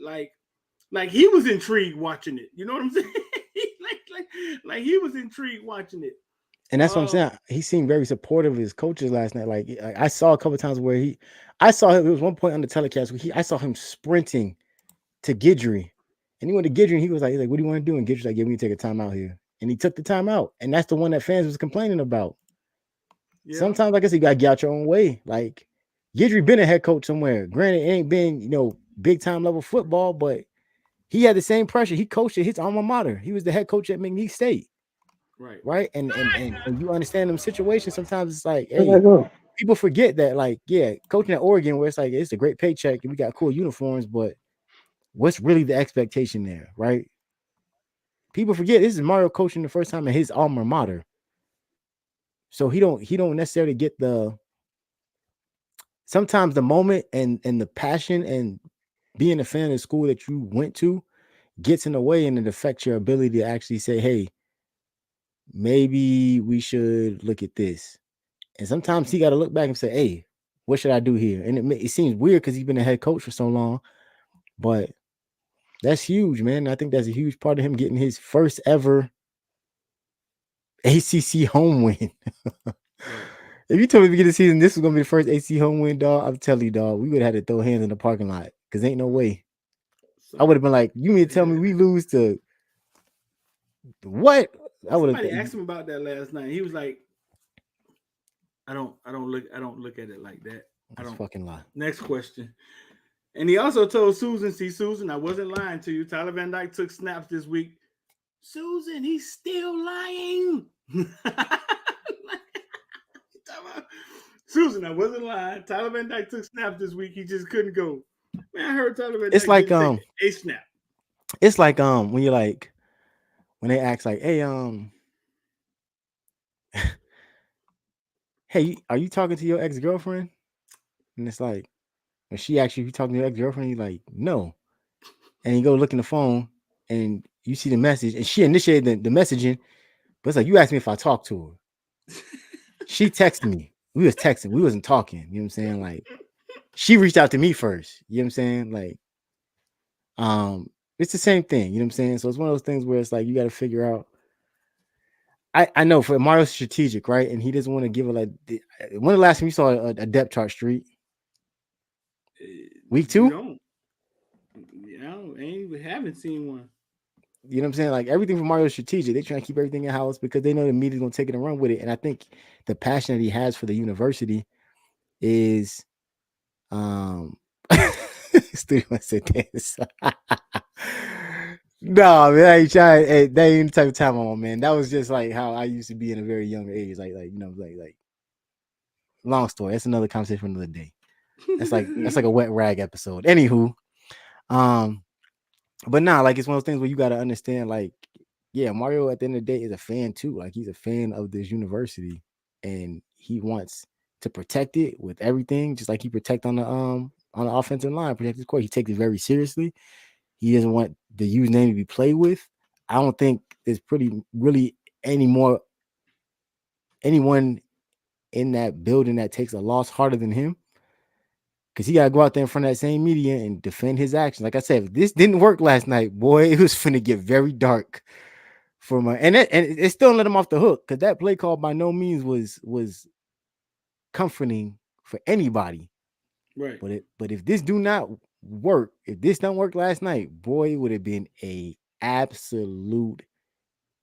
like he was intrigued watching it. You know what I'm saying? like he was intrigued watching it. And that's what I'm saying. He seemed very supportive of his coaches last night. Like I saw a couple times where I saw him. There was one point on the telecast where I saw him sprinting to Gidry, and he went to Gidry and he's like, "What do you want to do?" And Gidry's like, "Give me take a time out here," and he took the time out, and that's the one that fans was complaining about. Yeah. Sometimes, I guess you gotta get out your own way. Like Gidry been a head coach somewhere. Granted, it ain't been big time level football, but he had the same pressure. He coached at his alma mater. He was the head coach at McNeese State. Right. Right. And when you understand them situations, sometimes it's like, hey, people forget that, like, yeah, coaching at Oregon, where it's like it's a great paycheck and we got cool uniforms, but what's really the expectation there, right? People forget this is Mario coaching the first time at his alma mater. So he don't necessarily get the sometimes the moment and the passion and being a fan of the school that you went to gets in the way, and it affects your ability to actually say, hey, maybe we should look at this. And sometimes he got to look back and say, hey, what should I do here? And it seems weird because he's been a head coach for so long, but that's huge, man. I think that's a huge part of him getting his first ever ACC home win. If you told me at the beginning of the season this was going to be the first ACC home win, dog, I'm telling you, dog, we would have had to throw hands in the parking lot because ain't no way. I would have been like, you mean to tell me we lose to what? I would have. Somebody asked him about that last night. He was like, I don't look at it like that. I That's don't. fucking lie. Next question. And he also told Susan, see, Susan, I wasn't lying to you. Tyler Van Dyke took snaps this week. Susan, he's still lying. Susan, I wasn't lying. Tyler Van Dyke took snaps this week. He just couldn't go. Man, I heard Tyler Van It's Dyke like didn't take a snap. It's like when you're like when they ask like, hey, hey, are you talking to your ex-girlfriend? And it's like, when she asks you if you talking to your ex-girlfriend, you're like, no. And you go look in the phone and you see the message, and she initiated the messaging, but it's like you asked me if I talked to her. She texted me. We was texting. We wasn't talking. You know what I'm saying? Like, she reached out to me first. You know what I'm saying? Like, it's the same thing. You know what I'm saying? So it's one of those things where it's like you got to figure out. I know for Mario's strategic, right? And he doesn't want to give it like when the last time you saw a depth chart street? Week You 2? don't. We haven't seen one. You know what I'm saying? Like everything from Mario is strategic. They trying to keep everything in house because they know the media's gonna take it and run with it. And I think the passion that he has for the university is Studio said this. No, man, I ain't trying. Hey, that ain't the type of time I'm on, man. That was just like how I used to be in a very young age. Like like long story. That's another conversation for another day. That's like a wet rag episode. Anywho, um, but nah, like it's one of those things where you got to understand, like, yeah, Mario at the end of the day is a fan too. Like he's a fan of this university, and he wants to protect it with everything, just like he protect on the offensive line, protect his court. He takes it very seriously. He doesn't want the username to be played with. I don't think there's really anyone in that building that takes a loss harder than him. Because he got to go out there in front of that same media and defend his actions. Like I said, if this didn't work last night, boy, it was finna get very dark for my and it still let him off the hook because that play call by no means was comforting for anybody. Right. But if this do not work, if this don't work last night, boy, it would have been a absolute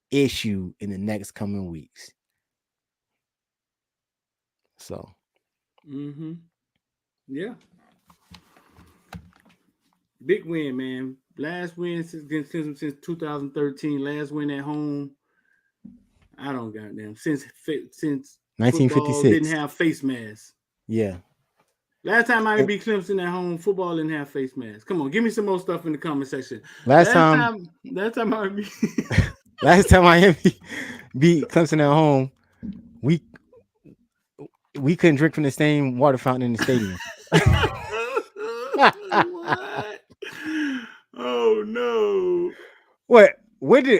issue in the next coming weeks. So, Yeah. Big win, man. Last win since 2013. Last win at home. I don't goddamn since football didn't 1956. have face masks. Yeah. Last time I beat Clemson at home, football didn't have face masks. Come on, give me some more stuff in the comment section. Last time Last time I beat last time Miami beat Clemson at home, we we couldn't drink from the same water fountain in the stadium. what? Oh no. What?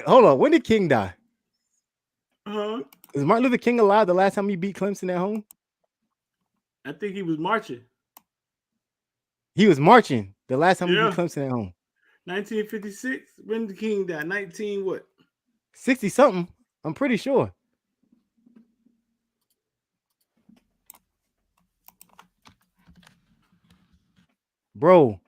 Hold on? When did King die? Huh? Is Martin Luther King alive the last time he beat Clemson at home? I think he was marching. He was marching the last time we beat Yeah. Clemson at home. 1956. When the king died? 19 what? 60 something. I'm pretty sure. Bro,